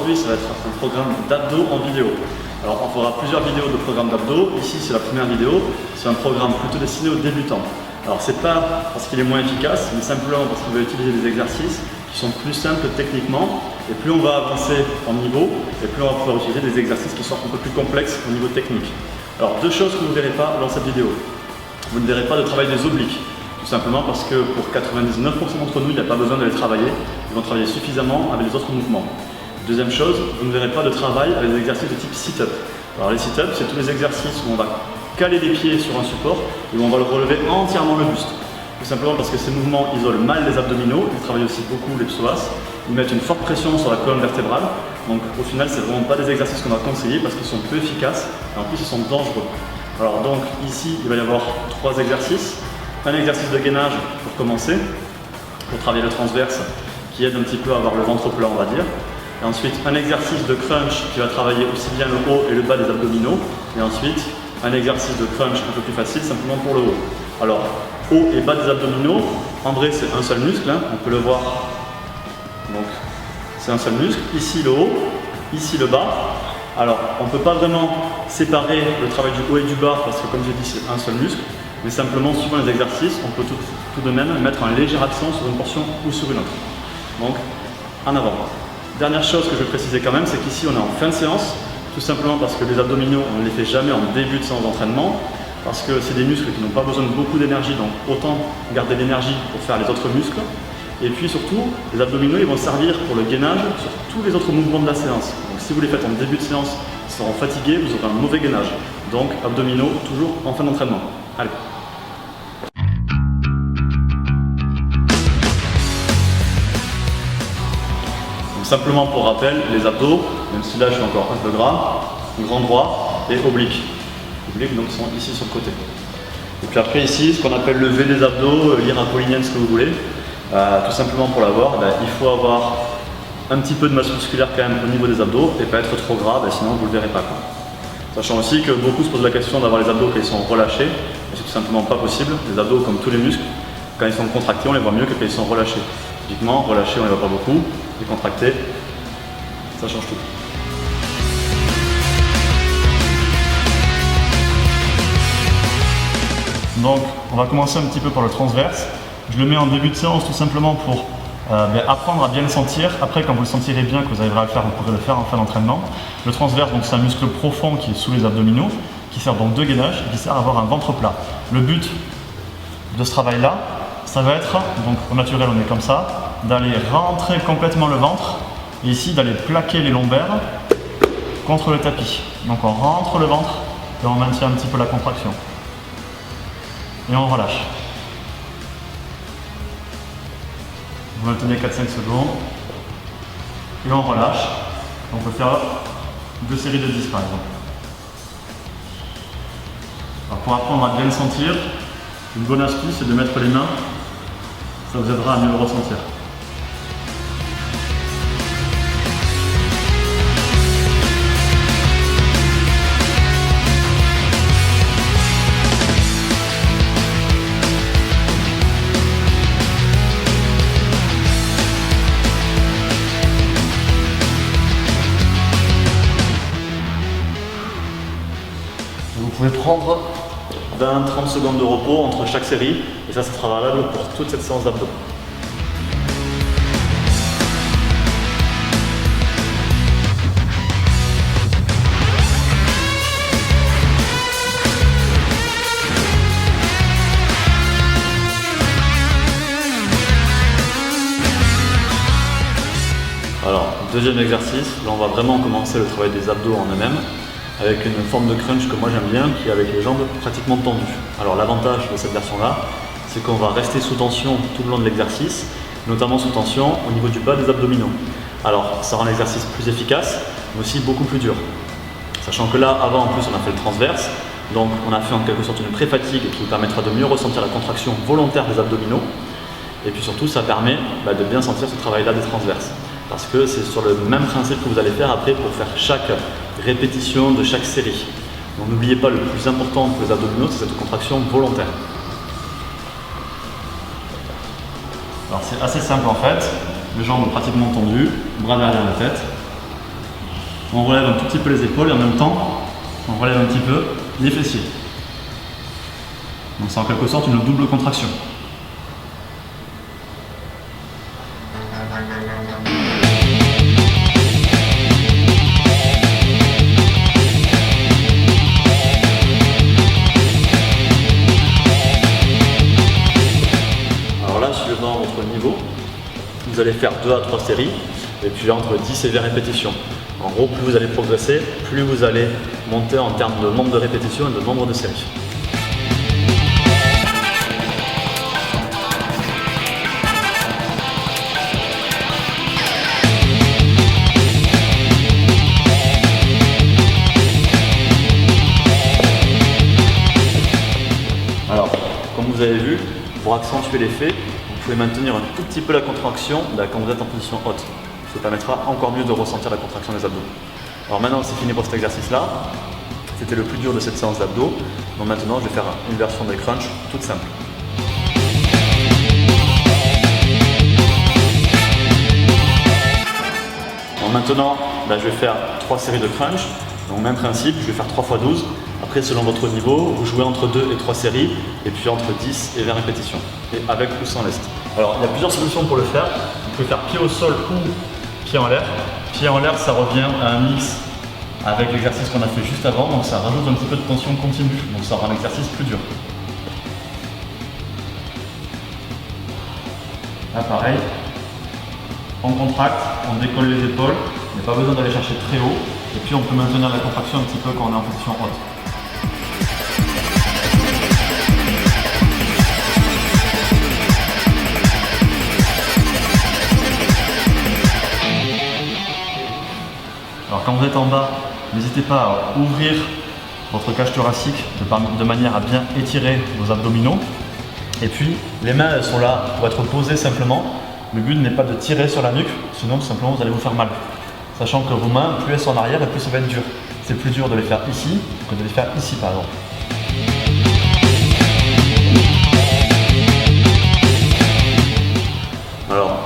aujourd'hui, ça va être un programme d'abdos en vidéo. Alors on fera plusieurs vidéos de programme d'abdos. Ici c'est la première vidéo, c'est un programme plutôt destiné aux débutants. Alors c'est pas parce qu'il est moins efficace, mais simplement parce qu'il va utiliser des exercices qui sont plus simples techniquement. Et plus on va avancer en niveau, et plus on va pouvoir utiliser des exercices qui sont un peu plus complexes au niveau technique. Alors deux choses que vous ne verrez pas dans cette vidéo. Vous ne verrez pas de travail des obliques. Tout simplement parce que pour 99% d'entre nous, il n'y a pas besoin de les travailler. Ils vont travailler suffisamment avec les autres mouvements. Deuxième chose, vous ne verrez pas de travail avec des exercices de type sit-up. Alors les sit-up, c'est tous les exercices où on va caler les pieds sur un support et où on va le relever entièrement le buste. Tout simplement parce que ces mouvements isolent mal les abdominaux, ils travaillent aussi beaucoup les psoas, ils mettent une forte pression sur la colonne vertébrale. Donc au final, c'est vraiment pas des exercices qu'on va conseiller parce qu'ils sont peu efficaces et en plus ils sont dangereux. Alors donc ici, il va y avoir 3 exercices. Un exercice de gainage pour commencer, pour travailler le transverse qui aide un petit peu à avoir le ventre plat, on va dire. Et ensuite un exercice de crunch qui va travailler aussi bien le haut et le bas des abdominaux. Et ensuite un exercice de crunch un peu plus facile simplement pour le haut. Alors haut et bas des abdominaux, en vrai c'est un seul muscle, hein, on peut le voir. Donc c'est un seul muscle, ici le haut, ici le bas. Alors on ne peut pas vraiment séparer le travail du haut et du bas parce que comme j'ai dit c'est un seul muscle. Mais simplement, suivant les exercices, on peut tout de même mettre un léger accent sur une portion ou sur une autre. Donc, en avant. Dernière chose que je vais préciser quand même, c'est qu'ici on est en fin de séance, tout simplement parce que les abdominaux, on ne les fait jamais en début de séance d'entraînement, parce que c'est des muscles qui n'ont pas besoin de beaucoup d'énergie, donc autant garder l'énergie pour faire les autres muscles. Et puis surtout, les abdominaux, ils vont servir pour le gainage sur tous les autres mouvements de la séance. Donc si vous les faites en début de séance, ils seront fatigués, vous aurez un mauvais gainage. Donc, abdominaux, toujours en fin d'entraînement. Allez. Donc simplement pour rappel, les abdos, même si là je suis encore un peu gras, grand droit et oblique. Obliques donc sont ici sur le côté. Et puis après ici, ce qu'on appelle le V des abdos, l'ire apollinienne, ce que vous voulez. Tout simplement pour l'avoir, il faut avoir un petit peu de masse musculaire quand même au niveau des abdos et pas être trop gras, sinon vous ne le verrez pas. Sachant aussi que beaucoup se posent la question d'avoir les abdos quand ils sont relâchés, mais c'est tout simplement pas possible. Les abdos, comme tous les muscles, quand ils sont contractés, on les voit mieux que quand ils sont relâchés. Typiquement, relâchés, on les voit pas beaucoup, et contractés, ça change tout. Donc, on va commencer un petit peu par le transverse. Je le mets en début de séance tout simplement pour apprendre à bien le sentir. Après, quand vous le sentirez bien, que vous arriverez à le faire, vous pourrez le faire en fin d'entraînement. Le transverse, c'est un muscle profond qui est sous les abdominaux, qui sert donc de gainage et qui sert à avoir un ventre plat. Le but de ce travail-là, ça va être, donc au naturel on est comme ça, d'aller rentrer complètement le ventre et ici d'aller plaquer les lombaires contre le tapis. Donc on rentre le ventre et on maintient un petit peu la contraction. Et on relâche. Vous maintenez 4-5 secondes et on relâche. On peut faire 2 séries de 10 par exemple. Alors pour apprendre à bien le sentir, une bonne astuce c'est de mettre les mains, ça vous aidera à mieux le ressentir. Vous pouvez prendre 20-30 secondes de repos entre chaque série et ça sera valable pour toute cette séance d'abdos. Alors, deuxième exercice, là on va vraiment commencer le travail des abdos en eux-mêmes, avec une forme de crunch que moi j'aime bien, qui est avec les jambes pratiquement tendues. Alors l'avantage de cette version-là, c'est qu'on va rester sous tension tout le long de l'exercice, notamment sous tension au niveau du bas des abdominaux. Alors ça rend l'exercice plus efficace, mais aussi beaucoup plus dur. Sachant que là, avant en plus, on a fait le transverse, donc on a fait en quelque sorte une pré-fatigue qui vous permettra de mieux ressentir la contraction volontaire des abdominaux. Et puis surtout, ça permet de bien sentir ce travail-là des transverses. Parce que c'est sur le même principe que vous allez faire après pour faire chaque répétition de chaque série. Donc n'oubliez pas, le plus important pour les abdominaux, c'est cette contraction volontaire. Alors c'est assez simple en fait, les jambes pratiquement tendues, bras derrière la tête. on relève un tout petit peu les épaules et en même temps, on relève un petit peu les fessiers. Donc c'est en quelque sorte une double contraction. Alors là, suivant votre niveau, vous allez faire 2 à 3 séries et puis entre 10 et 20 répétitions. En gros, plus vous allez progresser, plus vous allez monter en termes de nombre de répétitions et de nombre de séries. Alors, comme vous avez vu, pour accentuer l'effet, vous pouvez maintenir un tout petit peu la contraction quand vous êtes en position haute. Ça permettra encore mieux de ressentir la contraction des abdos. Alors maintenant, c'est fini pour cet exercice-là. C'était le plus dur de cette séance d'abdos. Donc maintenant, je vais faire une version des crunchs toute simple. Donc maintenant, je vais faire 3 séries de crunch. Donc même principe, je vais faire 3 x 12. Après, selon votre niveau, vous jouez entre 2 et 3 séries, et puis entre 10 et 20 répétitions, et avec ou sans lest. Alors, il y a plusieurs solutions pour le faire. Vous pouvez faire pied au sol ou pied en l'air. Pied en l'air, ça revient à un mix avec l'exercice qu'on a fait juste avant, donc ça rajoute un petit peu de tension continue, donc ça rend l'exercice plus dur. Là, pareil, on contracte, on décolle les épaules, il n'y a pas besoin d'aller chercher très haut, et puis on peut maintenir la contraction un petit peu quand on est en position haute. Alors quand vous êtes en bas, n'hésitez pas à ouvrir votre cage thoracique de manière à bien étirer vos abdominaux. Et puis les mains, elles sont là pour être posées simplement. Le but n'est pas de tirer sur la nuque, sinon tout simplement vous allez vous faire mal. Sachant que vos mains, plus elles sont en arrière et plus ça va être dur. C'est plus dur de les faire ici que de les faire ici par exemple. Alors,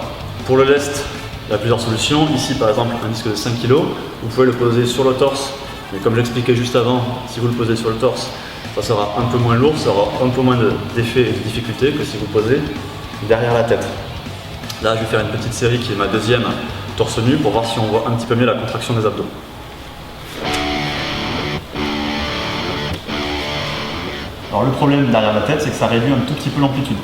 pour le lest, il y a plusieurs solutions. Ici par exemple, un disque de 5 kg, vous pouvez le poser sur le torse. Mais comme j'expliquais juste avant, si vous le posez sur le torse, ça sera un peu moins lourd, ça aura un peu moins d'effet et de difficulté que si vous le posez derrière la tête. Là, je vais faire une petite série qui est ma deuxième torse nu pour voir si on voit un petit peu mieux la contraction des abdos. Alors le problème derrière la tête, c'est que ça réduit un tout petit peu l'amplitude.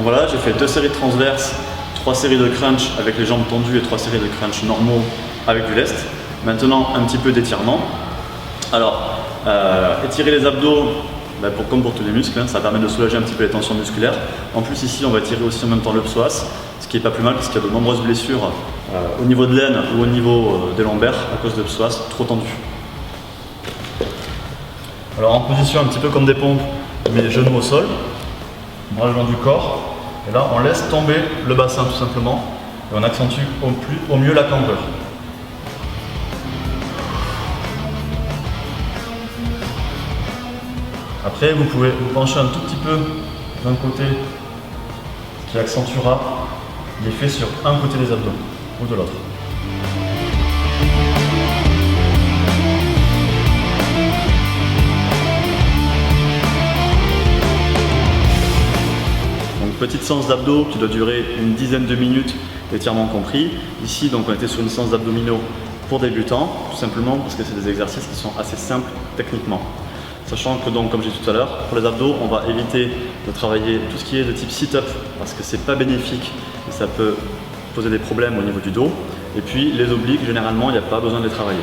Voilà, j'ai fait 2 séries de transverses, 3 séries de crunch avec les jambes tendues et 3 séries de crunch normaux avec du lest. Maintenant, un petit peu d'étirement. Alors, étirer les abdos, comme pour tous les muscles, ça permet de soulager un petit peu les tensions musculaires. En plus, ici, on va étirer aussi en même temps le psoas, ce qui n'est pas plus mal parce qu'il y a de nombreuses blessures au niveau de l'aine ou au niveau des lombaires à cause de psoas trop tendu. Alors, en position un petit peu comme des pompes, je mets les genoux au sol, bras le long du corps. Et là, on laisse tomber le bassin tout simplement et on accentue au mieux la cambrure. Après, vous pouvez vous pencher un tout petit peu d'un côté, ce qui accentuera l'effet sur un côté des abdos ou de l'autre. Petite séance d'abdos qui doit durer une dizaine de minutes, étirement compris. Ici, donc, on était sur une séance d'abdominaux pour débutants, tout simplement parce que c'est des exercices qui sont assez simples techniquement. Sachant que, donc, comme j'ai dit tout à l'heure, pour les abdos, on va éviter de travailler tout ce qui est de type sit-up parce que c'est pas bénéfique et ça peut poser des problèmes au niveau du dos. Et puis, les obliques, généralement, il n'y a pas besoin de les travailler.